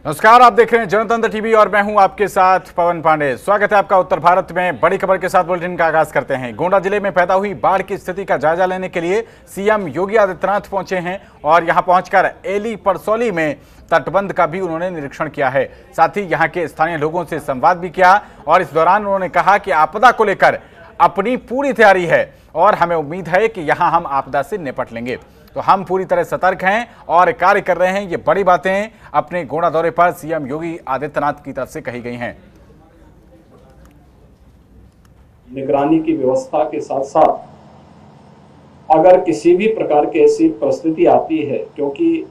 नमस्कार, आप देख रहे हैं जनतंत्र टीवी और मैं हूं आपके साथ पवन पांडे। स्वागत है आपका उत्तर भारत में। बड़ी खबर के साथ बुलेटिन का आगाज करते हैं। गोंडा जिले में पैदा हुई बाढ़ की स्थिति का जायजा लेने के लिए सीएम योगी आदित्यनाथ पहुंचे हैं और यहां पहुंचकर एली परसौली में तटबंध का भी उन्होंने निरीक्षण किया है। साथ ही यहां के स्थानीय लोगों से संवाद भी किया और इस दौरान उन्होंने कहा कि आपदा को लेकर अपनी पूरी तैयारी है और हमें उम्मीद है कि यहां हम आपदा से निपट लेंगे। तो हम पूरी तरह सतर्क हैं और कार्य कर रहे हैं। ये बड़ी बातें अपने गोंडा दौरे पर सीएम योगी आदित्यनाथ की तरफ से कही गई हैं। निगरानी की व्यवस्था के साथ साथ अगर किसी भी प्रकार की ऐसी परिस्थिति आती है, क्योंकि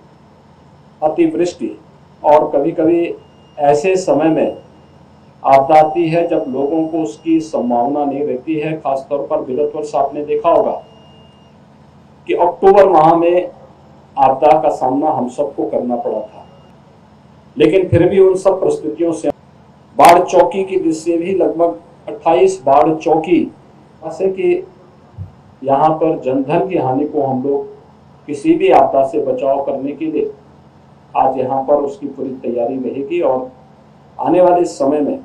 अतिवृष्टि और कभी कभी ऐसे समय में आपदा आती है जब लोगों को उसकी संभावना नहीं रहती है। खासतौर पर विगत वर्ष आपने देखा होगा कि अक्टूबर माह में आपदा का सामना हम सबको करना पड़ा था, लेकिन फिर भी उन सब परिस्थितियों से बाढ़ चौकी की दृष्टि से भी लगभग 28 बाढ़ चौकी ऐसे कि यहाँ पर जनधन की हानि को हम लोग किसी भी आपदा से बचाव करने के लिए आज यहाँ पर उसकी पूरी तैयारी रहेगी और आने वाले समय में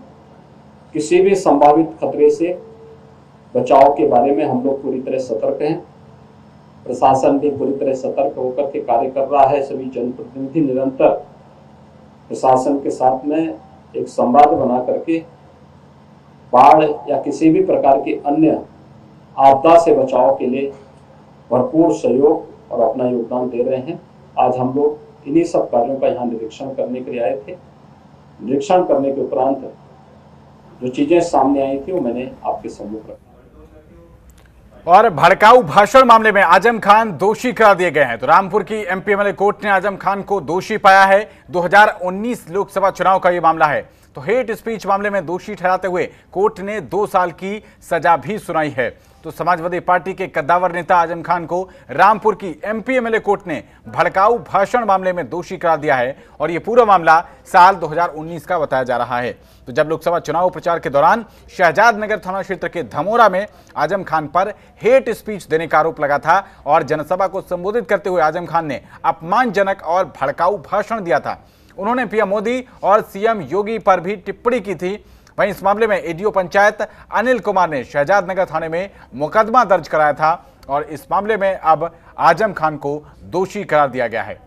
किसी भी संभावित खतरे से बचाव के बारे में हम लोग पूरी तरह सतर्क हैं। प्रशासन भी पूरी तरह सतर्क होकर के कार्य कर रहा है। सभी जनप्रतिनिधि निरंतर प्रशासन के साथ में एक संवाद बना करके बाढ़ या किसी भी प्रकार की अन्य आपदा से बचाव के लिए भरपूर सहयोग और अपना योगदान दे रहे हैं। आज हम लोग इन्हीं सब कार्यों का यहाँ निरीक्षण करने के लिए आए थे। निरीक्षण करने के उपरांत जो चीजें सामने आई थी वो मैंने आपके सम्मुख रखी। और भड़काऊ भाषण मामले में आजम खान दोषी करार दिए गए हैं। तो रामपुर की एमपी एमएलए कोर्ट ने आजम खान को दोषी पाया है। 2019 लोकसभा चुनाव का यह मामला है। तो हेट स्पीच मामले में दोषी ठहराते हुए कोर्ट ने 2 साल की सजा भी सुनाई है। तो समाजवादी पार्टी के कद्दावर नेता आजम खान को रामपुर की एमपी एमएलए कोर्ट ने भड़काऊ भाषण मामले में दोषी करार दिया है और यह पूरा मामला साल 2019 का बताया जा रहा है। तो जब लोकसभा चुनाव प्रचार के दौरान शहजादनगर थाना क्षेत्र के धमोरा में आजम खान पर हेट स्पीच देने का आरोप लगा था और जनसभा को संबोधित करते हुए आजम खान ने अपमानजनक और भड़काऊ भाषण दिया था। उन्होंने पीएम मोदी और सीएम योगी पर भी टिप्पणी की थी। वहीं इस मामले में एडीओ पंचायत अनिल कुमार ने शहजादनगर थाने में मुकदमा दर्ज कराया था और इस मामले में अब आजम खान को दोषी करार दिया गया है।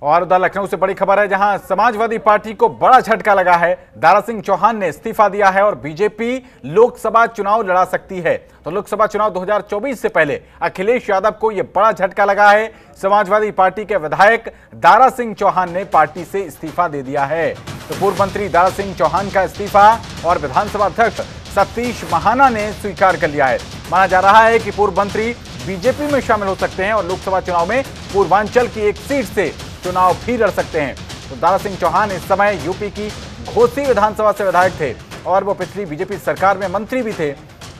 और उधर लखनऊ से बड़ी खबर है, जहां समाजवादी पार्टी को बड़ा झटका लगा है। दारा सिंह चौहान ने इस्तीफा दिया है और बीजेपी लोकसभा चुनाव लड़ा सकती है। तो लोकसभा चुनाव 2024 से पहले अखिलेश यादव को यह बड़ा झटका लगा है। समाजवादी पार्टी के विधायक दारा सिंह चौहान ने पार्टी से इस्तीफा दे दिया है। तो पूर्व मंत्री दारा सिंह चौहान का इस्तीफा और विधानसभा अध्यक्ष सतीश महाना ने स्वीकार कर लिया है। माना जा रहा है कि पूर्व मंत्री बीजेपी में शामिल हो सकते हैं और लोकसभा चुनाव में पूर्वांचल की एक सीट से चुनाव भी लड़ सकते हैं। तो दारा सिंह चौहान इस समय यूपी की घोसी विधानसभा से विधायक थे और वो पिछली बीजेपी सरकार में मंत्री भी थे।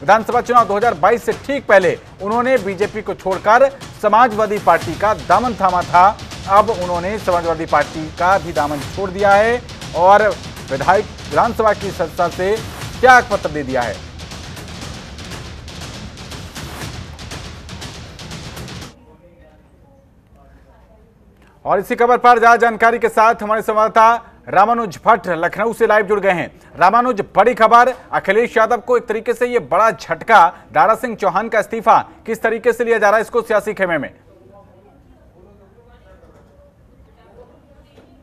विधानसभा चुनाव 2022 से ठीक पहले उन्होंने बीजेपी को छोड़कर समाजवादी पार्टी का दामन थामा था। अब उन्होंने समाजवादी पार्टी का भी दामन छोड़ दिया है और विधायक विधानसभा की सदस्यता से त्याग पत्र दे दिया है। और इसी खबर पर ज्यादा जानकारी के साथ हमारे संवाददाता रामानुज भट्ट लखनऊ से लाइव जुड़ गए हैं। रामानुज, बड़ी खबर, अखिलेश यादव को एक तरीके से यह बड़ा झटका, दारा सिंह चौहान का इस्तीफा किस तरीके से लिया जा रहा है इसको सियासी खेमे में?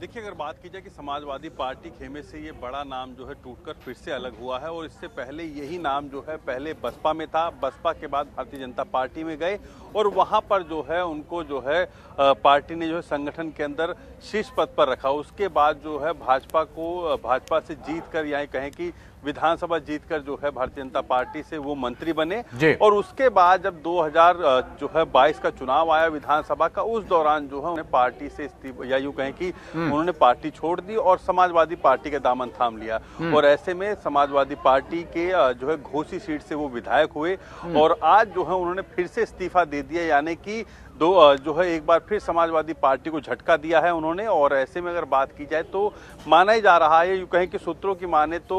देखिए, अगर बात की जाए कि समाजवादी पार्टी खेमे से ये बड़ा नाम जो है टूटकर फिर से अलग हुआ है और इससे पहले यही नाम जो है पहले बसपा में था, बसपा के बाद भारतीय जनता पार्टी में गए और वहां पर जो है उनको जो है पार्टी ने जो है संगठन के अंदर शीर्ष पद पर रखा। उसके बाद जो है भाजपा से जीत कर, या कहें कि विधानसभा जीतकर जो है भारतीय जनता पार्टी से वो मंत्री बने और उसके बाद जब 2022 का चुनाव आया विधानसभा का, उस दौरान जो है उन्हें पार्टी से इस्तीफा, या यूं कहें कि उन्होंने पार्टी छोड़ दी और समाजवादी पार्टी के दामन थाम लिया। और ऐसे में समाजवादी पार्टी के जो है घोसी सीट से वो विधायक हुए और आज जो है उन्होंने फिर से इस्तीफा दे दिया, यानी कि जो है एक बार फिर समाजवादी पार्टी को झटका दिया है उन्होंने। और ऐसे में अगर बात की जाए तो माना ही जा रहा है, यूं कहें कि सूत्रों की माने तो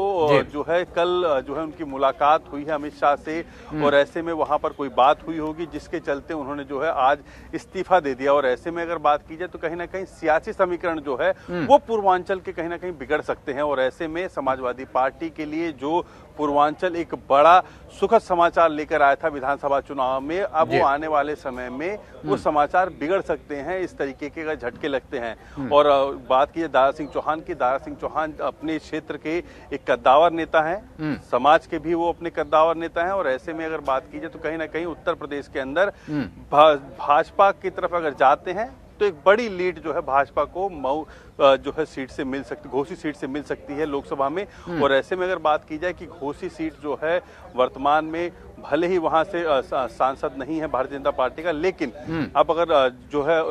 जो है कल जो है उनकी मुलाकात हुई है अमित शाह से, और ऐसे में वहां पर कोई बात हुई होगी जिसके चलते उन्होंने जो है आज इस्तीफा दे दिया। और ऐसे में अगर बात की जाए तो कहीं ना कहीं सियासी समीकरण जो है वो पूर्वांचल के कहीं ना कहीं बिगड़ सकते हैं। और ऐसे में समाजवादी पार्टी के लिए जो पूर्वांचल एक बड़ा सुखद समाचार लेकर आया था विधानसभा चुनाव में, अब वो आने वाले समय में वो समाचार बिगड़ सकते हैं, इस तरीके के झटके लगते हैं। और बात की दारा सिंह चौहान की, दारा सिंह चौहान अपने क्षेत्र के एक कद्दावर नेता हैं, समाज के भी वो अपने कद्दावर नेता हैं। और ऐसे में अगर बात की जाए तो कहीं ना कहीं उत्तर प्रदेश के अंदर भाजपा की तरफ अगर जाते हैं तो एक बड़ी लीड जो है भाजपा को मऊ जो है सीट से मिल सकती, घोसी सीट से मिल सकती है लोकसभा में। और ऐसे में अगर बात की जाए कि घोसी सीट जो है वर्तमान में भले ही वहां से सांसद नहीं है भारतीय जनता पार्टी का, लेकिन अब अगर जो है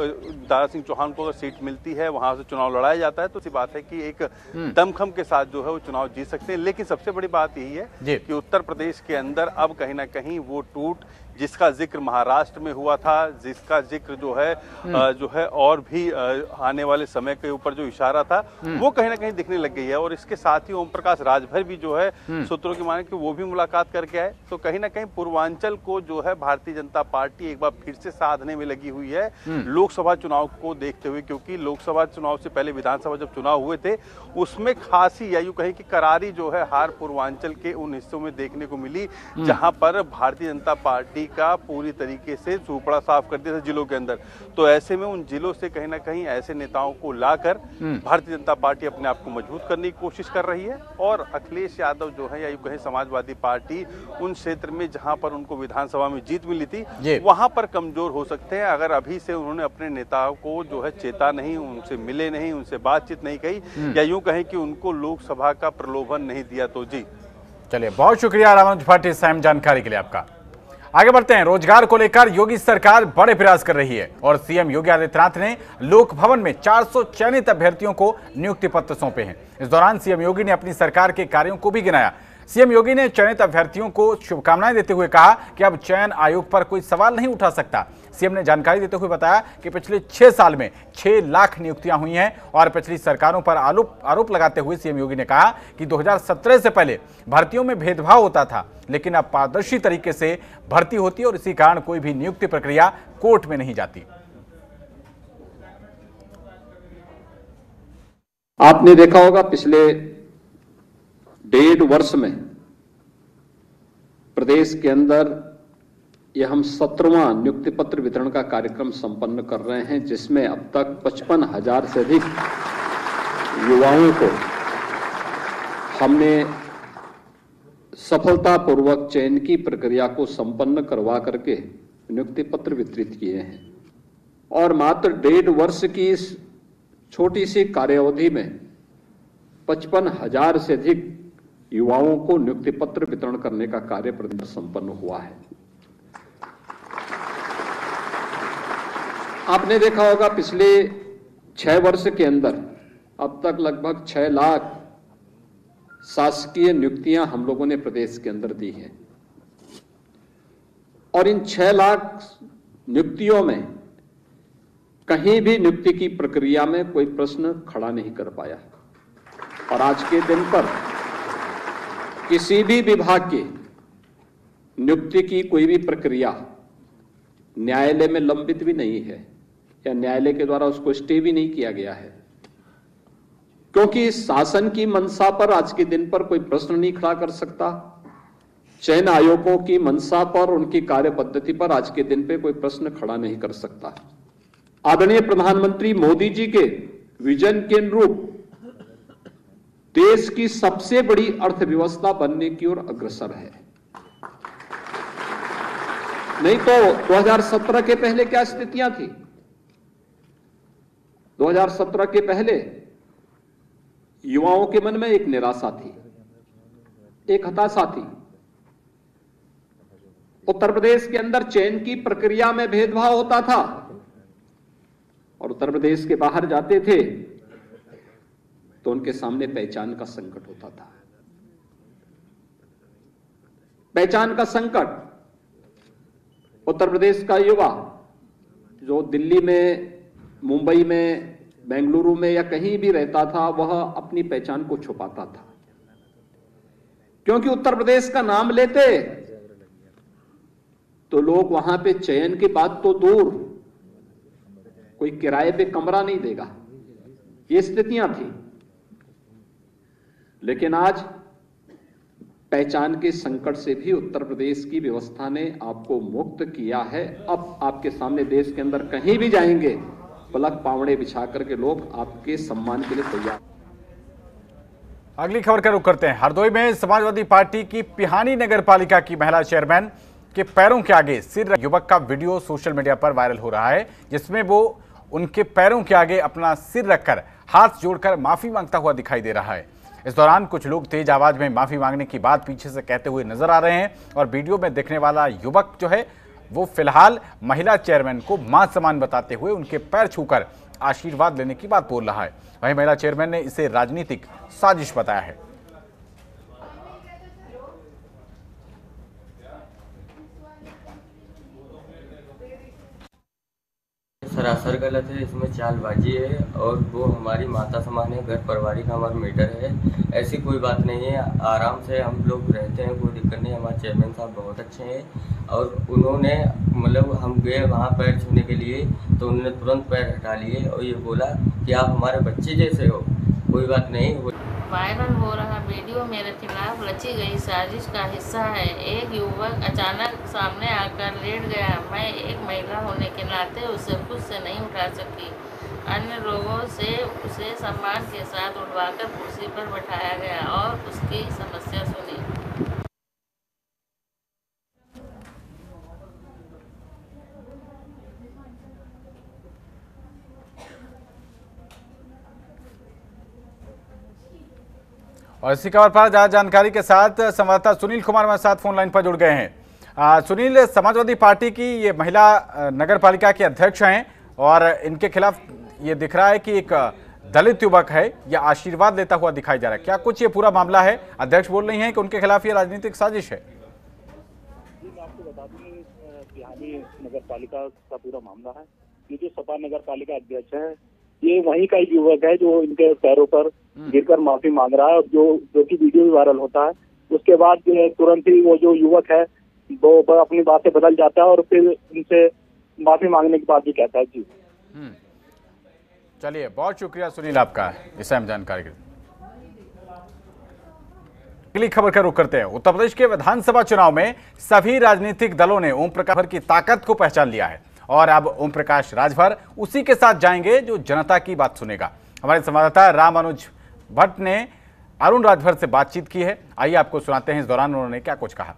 दारा सिंह चौहान को अगर सीट मिलती है, वहां से चुनाव लड़ाया जाता है, तो सी बात है कि एक दमखम के साथ जो है वो चुनाव जीत सकते हैं। लेकिन सबसे बड़ी बात यही है कि उत्तर प्रदेश के अंदर अब कहीं ना कहीं वो टूट जिसका जिक्र महाराष्ट्र में हुआ था, जिसका जिक्र जो है और भी आने वाले समय के ऊपर जो इशारा था, वो कहीं ना कहीं दिखने लग गई है। और इसके साथ ही ओम प्रकाश राजभर भी जो है सूत्रों की माने कि वो भी मुलाकात करके आए। तो कहीं ना कहीं पूर्वांचल को जो है भारतीय जनता पार्टी एक बार फिर से साधने में लगी हुई है लोकसभा चुनाव को देखते हुए, क्योंकि लोकसभा चुनाव से पहले विधानसभा जब चुनाव हुए थे उसमें खासी या यूं कहीं कि करारी जो है हार पूर्वांचल के उन हिस्सों में देखने को मिली जहां पर भारतीय जनता पार्टी का पूरी तरीके से सूपड़ा साफ कर दिया था जिलों के अंदर। तो ऐसे में उन जिलों से कहीं ना कहीं ऐसे नेताओं को लाकर भारतीय जनता पार्टी अपने आप को मजबूत करने की कोशिश कर रही है। और अखिलेश यादव जो है या यूं कहीं समाजवादी पार्टी उन क्षेत्र में जहां पर उनको विधानसभा में जीत मिली थी वहां पर कमजोर हो सकते हैं अगर अभी से उन्होंने अपने नेताओं को जो है चेता नहीं, उनसे मिले नहीं, उनसे बातचीत नहीं की, या यूं कहें कि उनको लोकसभा का प्रलोभन नहीं दिया। तो जी चलिए, बहुत शुक्रिया रामानुज भट्ट इस अहम जानकारी के लिए आपका। आगे बढ़ते हैं। रोजगार को लेकर योगी सरकार बड़े प्रयास कर रही है और सीएम योगी आदित्यनाथ ने लोक भवन में 400 चयनित अभ्यर्थियों को नियुक्ति पत्र सौंपे हैं। इस दौरान सीएम योगी ने अपनी सरकार के कार्यों को भी गिनाया। सीएम योगी ने चयनित अभ्यर्थियों को शुभकामनाएं देते हुए कहा कि अब चयन आयोग पर कोई सवाल नहीं उठा सकता। सीएम ने जानकारी देते हुए बताया कि पिछले 6 साल में 6 लाख नियुक्तियां हुई हैं और पिछली सरकारों पर आरोप लगाते हुए सीएम योगी ने कहा कि 2017 से पहले भर्तियों में भेदभाव होता था, लेकिन अब पारदर्शी तरीके से भर्ती होती है और इसी कारण कोई भी नियुक्ति प्रक्रिया कोर्ट में नहीं जाती। आपने देखा होगा पिछले 1.5 वर्ष में प्रदेश के अंदर यह हम 17वां नियुक्ति पत्र वितरण का कार्यक्रम संपन्न कर रहे हैं, जिसमें अब तक 55,000 से अधिक युवाओं को हमने सफलतापूर्वक चयन की प्रक्रिया को संपन्न करवा करके नियुक्ति पत्र वितरित किए हैं। और मात्र 1.5 वर्ष की इस छोटी सी कार्यावधि में 55,000 से अधिक युवाओं को नियुक्ति पत्र वितरण करने का कार्य प्रदेश संपन्न हुआ है। आपने देखा होगा पिछले 6 वर्ष के अंदर अब तक लगभग 6 लाख शासकीय नियुक्तियां हम लोगों ने प्रदेश के अंदर दी हैं और इन 6 लाख नियुक्तियों में कहीं भी नियुक्ति की प्रक्रिया में कोई प्रश्न खड़ा नहीं कर पाया। और आज के दिन पर किसी भी विभाग की नियुक्ति की कोई भी प्रक्रिया न्यायालय में लंबित भी नहीं है या न्यायालय के द्वारा उसको स्टे भी नहीं किया गया है, क्योंकि शासन की मंशा पर आज के दिन पर कोई प्रश्न नहीं खड़ा कर सकता। चयन आयोगों की मंशा पर, उनकी कार्य पद्धति पर आज के दिन पे कोई प्रश्न खड़ा नहीं कर सकता। आदरणीय प्रधानमंत्री मोदी जी के विजन के अनुरूप देश की सबसे बड़ी अर्थव्यवस्था बनने की ओर अग्रसर है। नहीं तो 2017 के पहले क्या स्थितियां थी? 2017 के पहले युवाओं के मन में एक निराशा थी, एक हताशा थी। उत्तर प्रदेश के अंदर चयन की प्रक्रिया में भेदभाव होता था और उत्तर प्रदेश के बाहर जाते थे तो उनके सामने पहचान का संकट होता था। पहचान का संकट। उत्तर प्रदेश का युवा जो दिल्ली में, मुंबई में, बेंगलुरु में या कहीं भी रहता था, वह अपनी पहचान को छुपाता था, क्योंकि उत्तर प्रदेश का नाम लेते तो लोग वहां पे चयन की बात तो दूर, कोई किराए पे कमरा नहीं देगा, ये स्थितियां थी। लेकिन आज पहचान के संकट से भी उत्तर प्रदेश की व्यवस्था ने आपको मुक्त किया है। अब आपके सामने देश के अंदर कहीं भी जाएंगे, पलक पावड़े बिछा करके लोग आपके सम्मान के लिए तैयार। अगली खबर का रुख करते हैं। हरदोई में समाजवादी पार्टी की पिहानी नगर पालिका की महिला चेयरमैन के पैरों के आगे सिर युवक का वीडियो सोशल मीडिया पर वायरल हो रहा है, जिसमें वो उनके पैरों के आगे अपना सिर रखकर हाथ जोड़कर माफी मांगता हुआ दिखाई दे रहा है। इस दौरान कुछ लोग तेज आवाज में माफी मांगने की बात पीछे से कहते हुए नजर आ रहे हैं और वीडियो में देखने वाला युवक जो है वो फिलहाल महिला चेयरमैन को मां समान बताते हुए उनके पैर छूकर आशीर्वाद लेने की बात बोल रहा है। वहीं महिला चेयरमैन ने इसे राजनीतिक साजिश बताया है। सरासर गलत है, इसमें चालबाजी है और वो हमारी माता समान है, घर परिवार का हमारा मीटर है। ऐसी कोई बात नहीं है, आराम से हम लोग रहते हैं, कोई दिक्कत नहीं। हमारे चेयरमैन साहब बहुत अच्छे हैं और उन्होंने मतलब हम गए वहाँ पैर छूने के लिए तो उन्होंने तुरंत पैर हटा लिए और ये बोला कि आप हमारे बच्चे जैसे हो, कोई बात नहीं। वायरल हो रहा वीडियो मेरे खिलाफ रची गई साजिश का हिस्सा है। एक युवक अचानक सामने आकर लेट गया। मैं एक महिला होने के नाते उसे खुद से नहीं उठा सकी। अन्य लोगों से उसे सम्मान के साथ उठवाकर कुर्सी पर बैठाया गया और उसकी समस्या सुनी। और इसी खबर पर ज्यादा जानकारी के साथ संवाददाता सुनील कुमार हमारे साथ फोन लाइन पर जुड़ गए हैं। सुनील, समाजवादी पार्टी की ये महिला नगर पालिका के अध्यक्ष हैं और इनके खिलाफ ये दिख रहा है कि एक दलित युवक है, यह आशीर्वाद लेता हुआ दिखाई जा रहा है। क्या कुछ ये पूरा मामला है? अध्यक्ष बोल रही हैं कि उनके खिलाफ ये राजनीतिक साजिश है। जी, मैं आपको बता दूं, पिहानी नगर पालिका का पूरा मामला है। ये जो सपा नगर पालिका अध्यक्ष है, ये वहीं का एक युवक है जो इनके पैरों पर गिरकर माफी मांग रहा है और जो कि वीडियो भी वायरल होता है। उसके बाद तुरंत ही वो जो युवक है वो अपनी बातें बदल जाता है और फिर उनसे माफी मांगने के बाद भी कहता है। जी चलिए, बहुत शुक्रिया सुनील आपका इस अहम जानकारी के लिए। अगली खबर का रुख करते हैं। उत्तर प्रदेश के विधानसभा चुनाव में सभी राजनीतिक दलों ने ओम प्रकाश की ताकत को पहचान लिया है और अब ओम प्रकाश राजभर उसी के साथ जाएंगे जो जनता की बात सुनेगा। हमारे संवाददाता राम अनुज भट्ट ने अरुण राजभर से बातचीत की है। आइए आपको सुनाते हैं इस दौरान उन्होंने क्या कुछ कहा।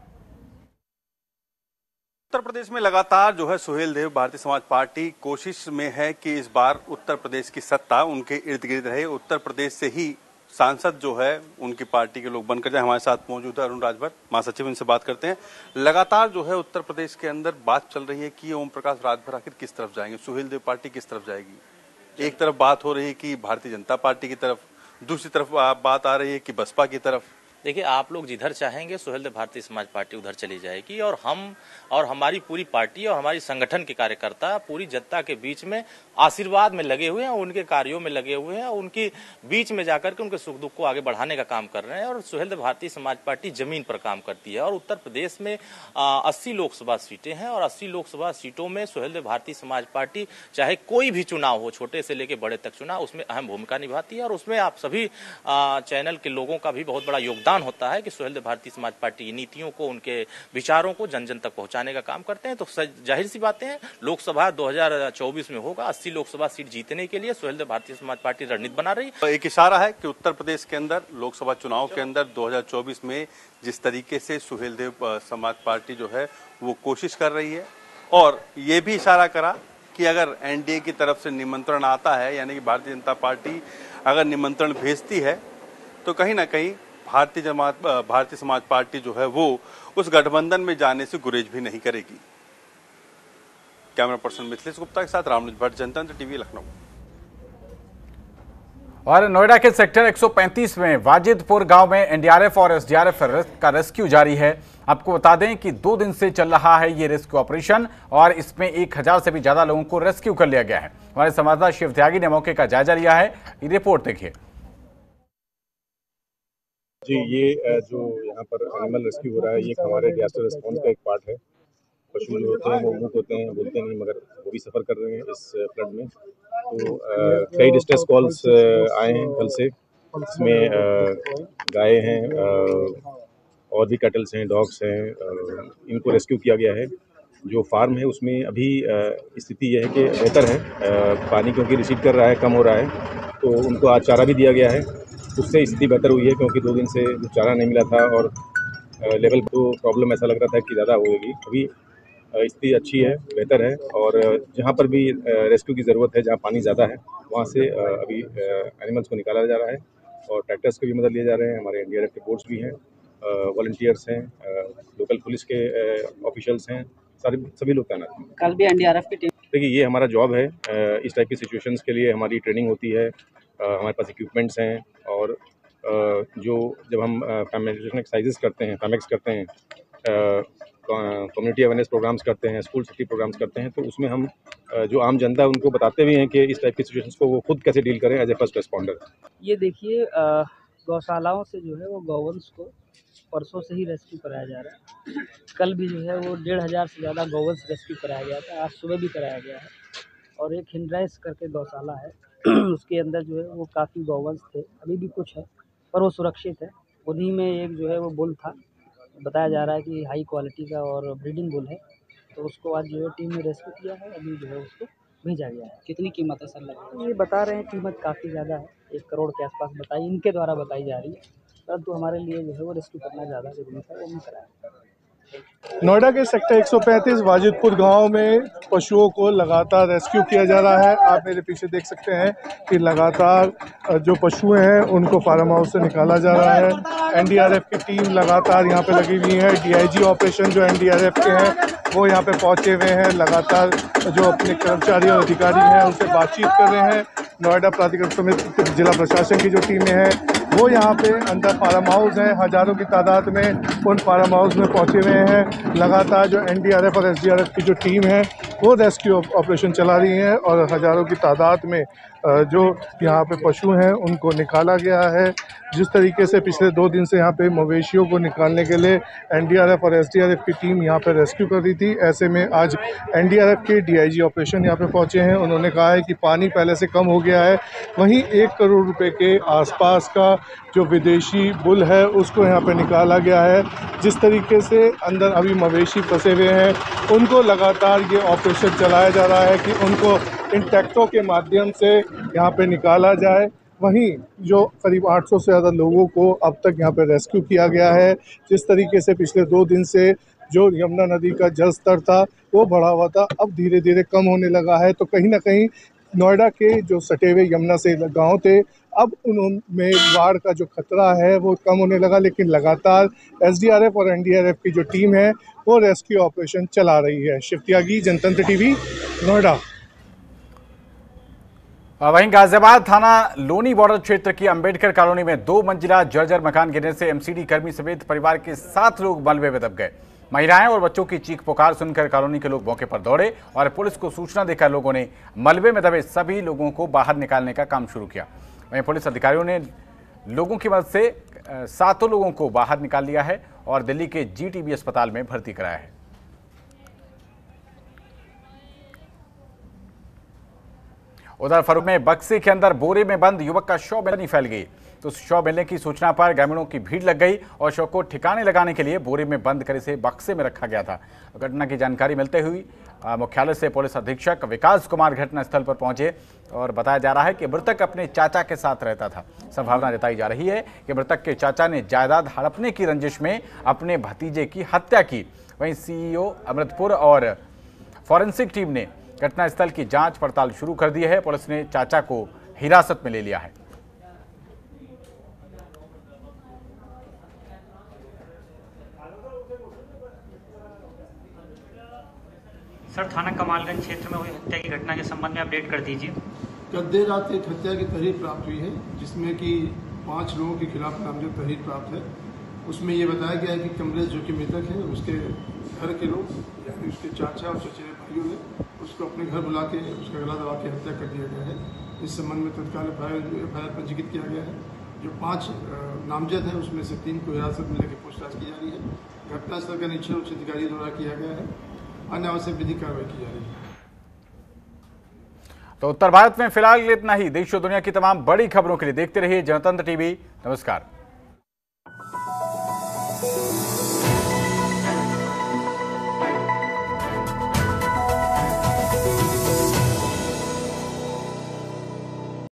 उत्तर प्रदेश में लगातार जो है सुहेल देव भारतीय समाज पार्टी कोशिश में है कि इस बार उत्तर प्रदेश की सत्ता उनके इर्द गिर्द रहे। उत्तर प्रदेश से ही सांसद जो है उनकी पार्टी के लोग बनकर जाए। हमारे साथ मौजूद है अरुण राजभर, महासचिव, इनसे बात करते हैं। लगातार जो है उत्तर प्रदेश के अंदर बात चल रही है कि ओम प्रकाश राजभर आखिर किस तरफ जाएंगे, सुहेल देव पार्टी किस तरफ जाएगी। एक तरफ बात हो रही है कि भारतीय जनता पार्टी की तरफ, दूसरी तरफ बात आ रही है कि बसपा की तरफ। देखिए, आप लोग जिधर चाहेंगे सुहेल देव भारतीय समाज पार्टी उधर चली जाएगी और हम और हमारी पूरी पार्टी और हमारी संगठन के कार्यकर्ता पूरी जनता के बीच में आशीर्वाद में लगे हुए हैं, उनके कार्यों में लगे हुए हैं, उनकी बीच में जाकर के उनके सुख दुख को आगे बढ़ाने का काम कर रहे हैं। और सुहेल देव भारतीय समाज पार्टी जमीन पर काम करती है और उत्तर प्रदेश में 80 लोकसभा सीटें हैं और 80 लोकसभा सीटों में सुहेल देव भारतीय समाज पार्टी चाहे कोई भी चुनाव हो, छोटे से लेकर बड़े तक चुनाव, उसमें अहम भूमिका निभाती है और उसमें आप सभी चैनल के लोगों का भी बहुत बड़ा योगदान होता है कि सुहेल देव भारतीय समाज पार्टी की नीतियों को, उनके विचारों को जन जन तक पहुंचाने का काम करते हैं। तो जाहिर सी बातें हैं, लोकसभा 2024 में होगा। 80 लोकसभा सीट जीतने के लिए सुहेल देव भारतीय समाज पार्टी रणनीति बना रही है। एक इशारा है कि उत्तर प्रदेश के अंदर लोकसभा चुनाव के अंदर 2024 में जिस तरीके से सुहेल देव समाज पार्टी जो है वो कोशिश कर रही है और ये भी इशारा करा कि अगर एनडीए की तरफ से निमंत्रण आता है, यानी कि भारतीय जनता पार्टी अगर निमंत्रण भेजती है तो कहीं ना कहीं भारतीय समाज पार्टी जो है वो उस गठबंधन में जाने से गुरेज भी नहीं करेगी। कैमरा पर्सन मिथिलेश गुप्ता के साथ रामनुज भट्ट, जनतंत्र टीवी, लखनऊ। और नोएडा के सेक्टर 135 में वाजिदपुर गांव में एनडीआरएफ और एसडीआरएफ का रेस्क्यू जारी है। आपको बता दें कि 2 दिन से चल रहा है ये रेस्क्यू ऑपरेशन और इसमें 1000 से भी ज्यादा लोगों को रेस्क्यू कर लिया गया है। हमारे संवाददाता शिव त्यागी ने मौके का जायजा लिया है, ये रिपोर्ट देखिए। जी, ये जो यहाँ पर एनिमल रेस्क्यू हो रहा है, ये हमारे डिजास्टर रिस्पॉन्स का एक पार्ट है। पशु जो होते हैं वो मूक होते हैं, बोलते नहीं, मगर वो भी सफ़र कर रहे हैं इस फ्लड में। तो कई डिस्ट्रेस कॉल्स आए हैं कल से। इसमें गाय हैं और भी कैटल्स हैं, डॉग्स हैं, इनको रेस्क्यू किया गया है। जो फार्म है उसमें अभी स्थिति यह है कि बेहतर है, पानी क्योंकि रिसीड कर रहा है, कम हो रहा है, तो उनको आज चारा भी दिया गया है। उससे स्थिति बेहतर हुई है क्योंकि 2 दिन से चारा नहीं मिला था और लेवल तो प्रॉब्लम ऐसा लग रहा था कि ज़्यादा होगी। अभी स्थिति अच्छी है, बेहतर है और जहाँ पर भी रेस्क्यू की ज़रूरत है, जहाँ पानी ज़्यादा है, वहाँ से अभी एनिमल्स को निकाला जा रहा है और ट्रैक्टर्स की भी मदद लिए जा रहे हैं। हमारे एनडीआरएफ के बोट्स भी हैं, वॉलंटियर्स हैं, लोकल पुलिस के ऑफिशियल्स हैं, सभी लोग तैनात हैं। कल भी एनडीआरएफ की टीम। देखिए, ये हमारा जॉब है। इस टाइप की सिचुएशंस के लिए हमारी ट्रेनिंग होती है, हमारे पास इक्विपमेंट्स हैं और जब हम फैमिलिटेशन एक्सरसाइजेस करते हैं, फैमेक्स करते हैं, कम्युनिटी अवेयरनेस प्रोग्राम्स करते हैं, स्कूल सेफ्टी प्रोग्राम्स करते हैं, तो उसमें हम जो आम जनता है उनको बताते भी हैं कि इस टाइप की सिचुएशंस को वो खुद कैसे डील करें एज ए फर्स्ट रिस्पॉन्डर। ये देखिए, गौशालाओं से जो है वो गौवंश को परसों से ही रेस्क्यू कराया जा रहा है। कल भी जो है वो 1500 से ज़्यादा गौवंश रेस्क्यू कराया गया था, आज सुबह भी कराया गया है। और एक हिंड्राइस करके गौशाला है उसके अंदर जो है वो काफ़ी गौवंश थे, अभी भी कुछ है पर वो सुरक्षित है। उन्हीं में एक जो है वो बुल था, बताया जा रहा है कि हाई क्वालिटी का और ब्रीडिंग बुल है, तो उसको आज जो है टीम ने रेस्क्यू किया है, अभी जो है उसको भेजा गया है। कितनी कीमत है सर लगभग? ये बता रहे हैं कीमत काफ़ी ज़्यादा है, 1 करोड़ के आसपास बताई, इनके द्वारा बताई जा रही है, परंतु हमारे लिए जो है वो रेस्क्यू करना ज़्यादा ज़रूरी था, वो नहीं कराया। नोएडा के सेक्टर 135 वाजिदपुर गांव में पशुओं को लगातार रेस्क्यू किया जा रहा है। आप मेरे पीछे देख सकते हैं कि लगातार जो पशु हैं उनको फार्म हाउस से निकाला जा रहा है। एनडीआरएफ की टीम लगातार यहां पे लगी हुई है। डीआईजी ऑपरेशन जो एनडीआरएफ के हैं वो यहां पे पहुंचे हुए हैं, लगातार जो अपने कर्मचारी और अधिकारी हैं उनसे बातचीत कर रहे हैं। नोएडा प्राधिकरण समिति जिला प्रशासन की जो टीमें हैं वो यहाँ पे अंदर फार्म हाउस हैं, हज़ारों की तादाद में उन फार्म हाउस में पहुँचे हुए हैं। लगातार जो एनडीआरएफ और एसडीआरएफ की जो टीम है वो रेस्क्यू ऑपरेशन चला रही है और हज़ारों की तादाद में जो यहाँ पे पशु हैं उनको निकाला गया है। जिस तरीके से पिछले 2 दिन से यहाँ पे मवेशियों को निकालने के लिए एनडीआरएफ और एसडीआरएफ की टीम यहाँ पे रेस्क्यू कर रही थी, ऐसे में आज एनडीआरएफ के डीआईजी ऑपरेशन यहाँ पे पहुँचे हैं। उन्होंने कहा है कि पानी पहले से कम हो गया है, वहीं 1 करोड़ रुपए के आसपास का जो विदेशी बुल है उसको यहाँ पे निकाला गया है। जिस तरीके से अंदर अभी मवेशी फंसे हुए हैं उनको लगातार ये ऑपरेशन चलाया जा रहा है कि उनको इन ट्रैक्टरों के माध्यम से यहाँ पे निकाला जाए। वहीं जो करीब 800 से ज़्यादा लोगों को अब तक यहाँ पे रेस्क्यू किया गया है। जिस तरीके से पिछले 2 दिन से जो यमुना नदी का जल स्तर था वो बढ़ा हुआ था, अब धीरे धीरे कम होने लगा है। तो कहीं ना कहीं नोएडा के जो सटे हुए यमुना से गाँव थे, अब उनमें बाढ़ का जो खतरा है वो कम होने लगा, लेकिन लगातार एसडीआरएफ और एनडीआरएफ की जो टीम है वो रेस्क्यू ऑपरेशन चला रही है। शिव त्यागी, जनतंत्र टीवी, नोएडा। वहीं गाजियाबाद थाना लोनी बॉर्डर क्षेत्र की अंबेडकर कॉलोनी में 2 मंजिला जर्जर मकान गिरने से एमसीडी कर्मी समेत परिवार के 7 लोग मलबे में दब गए। महिलाएं और बच्चों की चीख पुकार सुनकर कॉलोनी के लोग मौके पर दौड़े और पुलिस को सूचना देकर लोगों ने मलबे में दबे सभी लोगों को बाहर निकालने का काम शुरू किया। वहीं पुलिस अधिकारियों ने लोगों की मदद से 7 लोगों को बाहर निकाल लिया है और दिल्ली के जीटीबी अस्पताल में भर्ती कराया है। उधर फरूख में बक्से के अंदर बोरे में बंद युवक का शव मिलनी फैल गई, तो शव मिलने की सूचना पर ग्रामीणों की भीड़ लग गई और शव को ठिकाने लगाने के लिए बोरे में बंद कर इसे बक्से में रखा गया था। घटना की जानकारी मिलते हुई मुख्यालय से पुलिस अधीक्षक विकास कुमार घटनास्थल पर पहुंचे और बताया जा रहा है कि मृतक अपने चाचा के साथ रहता था। संभावना जताई जा रही है कि मृतक के चाचा ने जायदाद हड़पने की रंजिश में अपने भतीजे की हत्या की। वहीं सीईओ अमृतपुर और फॉरेंसिक टीम ने घटनास्थल की जांच पड़ताल शुरू कर दी है। पुलिस ने चाचा को हिरासत में ले लिया है। सर, थाना कमालगंज क्षेत्र में हुई हत्या की घटना के संबंध में अपडेट कर दीजिए। कल देर रात एक हत्या की तहरीर प्राप्त हुई है, जिसमें कि 5 लोगों के खिलाफ नामजद तहरीर प्राप्त है। उसमें ये बताया गया है कि कमलेश जो कि मृतक है, उसके घर के लोग यानी उसके चाचा और चचेरे भाइयों ने उसको अपने घर बुला के उसका गला दबा के हत्या कर दिया गया है। इस संबंध में तत्काल एफआईआर पंजीकृत किया गया है। जो 5 नामजद हैं उसमें से 3 को हिरासत में लेकर पूछताछ की जा रही है। घटनास्थल का निरीक्षण उच्च अधिकारी द्वारा किया गया है। अन्य आवश्यक विधिक कार्रवाई की जा रही है। तो उत्तर भारत में फिलहाल इतना ही। देश और दुनिया की तमाम बड़ी खबरों के लिए देखते रहिए जनतंत्र टीवी। नमस्कार।